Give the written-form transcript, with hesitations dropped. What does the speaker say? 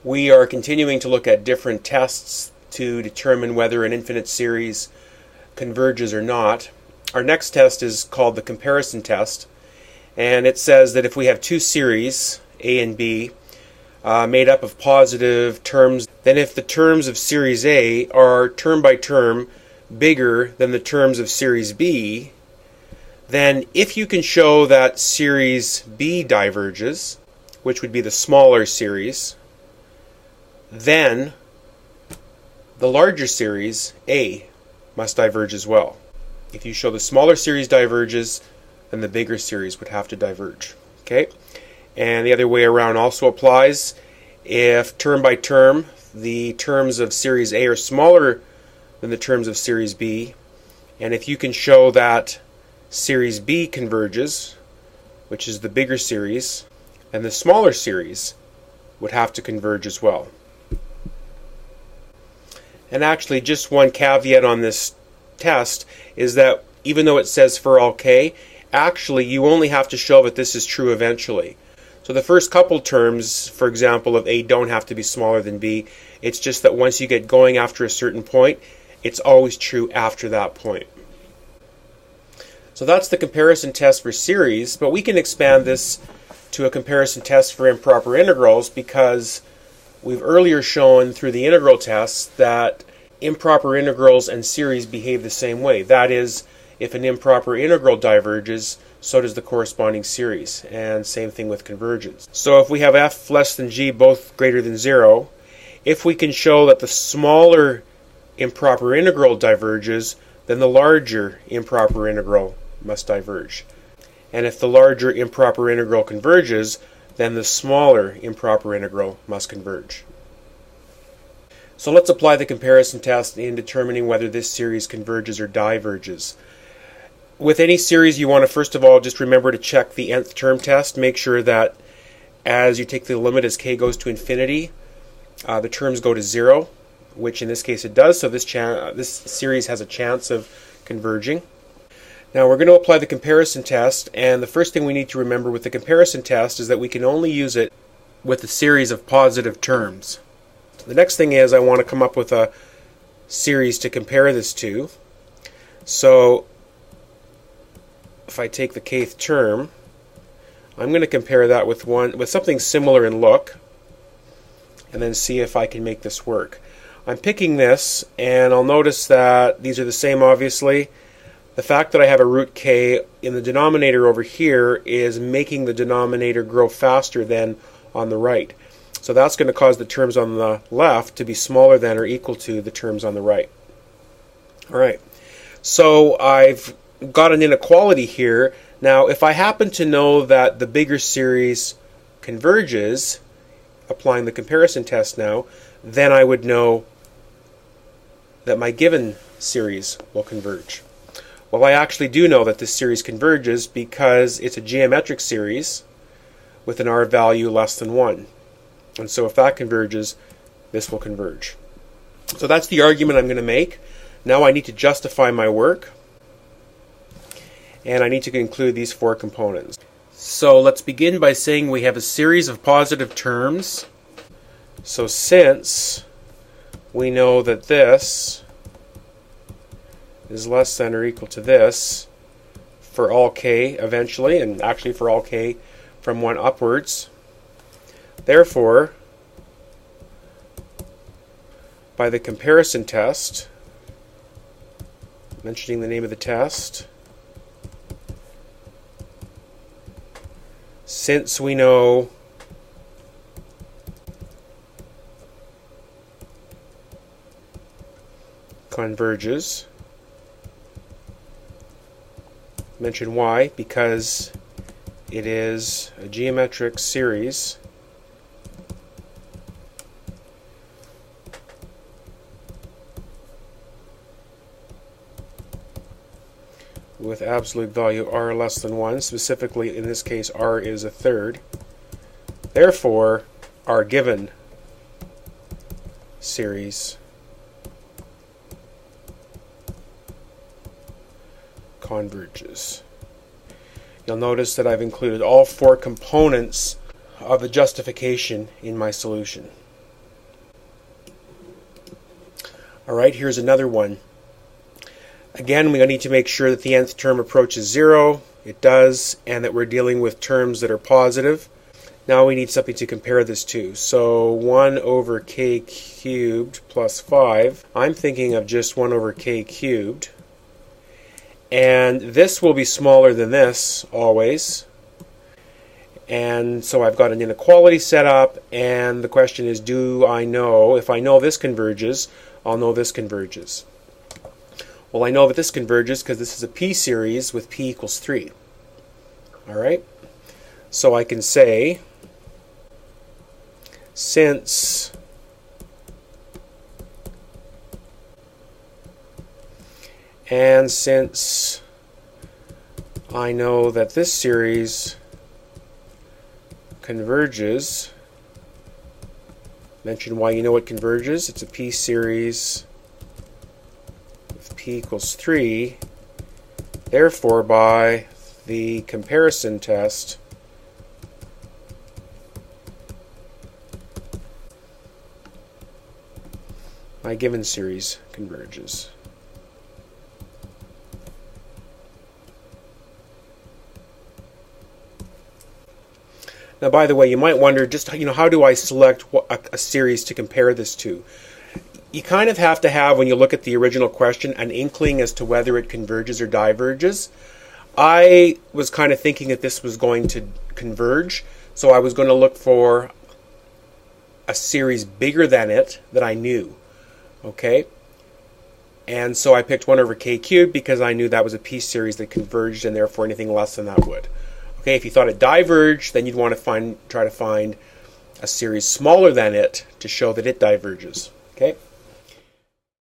We are continuing to look at different tests to determine whether an infinite series converges or not. Our next test is called the comparison test, and it says that if we have two series, A and B, made up of positive terms, then if the terms of series A are term by term bigger than the terms of series B, then if you can show that series B diverges, which would be the smaller series, then the larger series, A, must diverge as well. If you show the smaller series diverges, then the bigger series would have to diverge. Okay? And the other way around also applies. If term by term, the terms of series A are smaller than the terms of series B, and if you can show that series B converges, which is the bigger series, then the smaller series would have to converge as well. And actually, just one caveat on this test is that even though it says for all k, actually you only have to show that this is true eventually. So the first couple terms, for example, of A don't have to be smaller than B. It's just that once you get going after a certain point, it's always true after that point. So that's the comparison test for series, but we can expand this to a comparison test for improper integrals because we've earlier shown through the integral tests that improper integrals and series behave the same way. That is, if an improper integral diverges, so does the corresponding series, and same thing with convergence. So if we have f less than g both greater than 0, if we can show that the smaller improper integral diverges, then the larger improper integral must diverge. And if the larger improper integral converges, then the smaller improper integral must converge. So let's apply the comparison test in determining whether this series converges or diverges. With any series, you want to first of all just remember to check the nth term test. Make sure that as you take the limit as k goes to infinity, the terms go to 0, which in this case it does, so this series has a chance of converging. Now we're going to apply the comparison test, and the first thing we need to remember with the comparison test is that we can only use it with a series of positive terms. The next thing is I want to come up with a series to compare this to. So if I take the kth term, I'm going to compare that with something similar in look, and then see if I can make this work. I'm picking this, and I'll notice that these are the same, obviously. The fact that I have a root k in the denominator over here is making the denominator grow faster than on the right. So that's going to cause the terms on the left to be smaller than or equal to the terms on the right. Alright, so I've got an inequality here. Now if I happen to know that the bigger series converges, applying the comparison test now, then I would know that my given series will converge. Well, I actually do know that this series converges because it's a geometric series with an r value less than 1. And so if that converges, this will converge. So that's the argument I'm going to make. Now I need to justify my work, and I need to include these 4 components. So let's begin by saying we have a series of positive terms. So since we know that this is less than or equal to this for all k eventually, and actually for all k from 1 upwards, therefore, by the comparison test, mentioning the name of the test, since we know converges, mention why, because it is a geometric series with absolute value r less than 1. Specifically, in this case, r is a third. Therefore, our given series converges. You'll notice that I've included all 4 components of the justification in my solution. Alright, here's another one. Again, we need to make sure that the nth term approaches 0. It does, and that we're dealing with terms that are positive. Now we need something to compare this to. So 1 over k cubed plus 5. I'm thinking of just 1 over k cubed. And this will be smaller than this, always. And so I've got an inequality set up, and the question is, do I know, if I know this converges, I'll know this converges. Well, I know that this converges because this is a p-series with p equals 3. Alright? So I can say, since I know that this series converges, mention why you know it converges. It's a p-series with p equals 3. Therefore, by the comparison test, my given series converges. Now, by the way, you might wonder, just how do I select a series to compare this to? You kind of have to have, when you look at the original question, an inkling as to whether it converges or diverges. I was kind of thinking that this was going to converge, so I was going to look for a series bigger than it that I knew. Okay? And so I picked 1 over k cubed because I knew that was a p-series that converged, and therefore anything less than that would. Okay, if you thought it diverged, then you'd want to try to find a series smaller than it to show that it diverges. Okay?